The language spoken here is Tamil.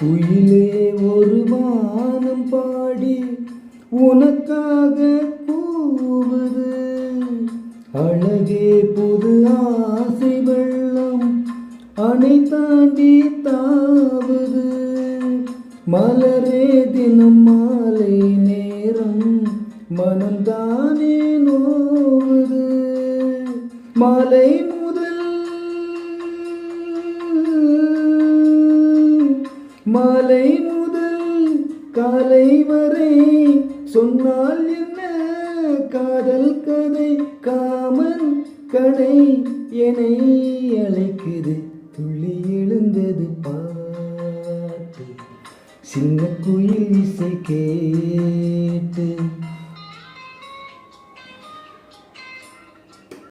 குயிலே ஒரு வானம் பாடி உனக்காக கூவுது. அழகே புது ஆசை வெள்ளம் அணை தாண்டி தாவுது. மலரே தினம் மாலை நேரம் மனம்தானே நோவுது. மாலை முதல் காலை வரை சொன்னால் என்ன காதல் கதை. காமன் கடை என்னை அழைக்குது. துள்ளி எழுந்தது பாட்டு சின்ன குயில் இசை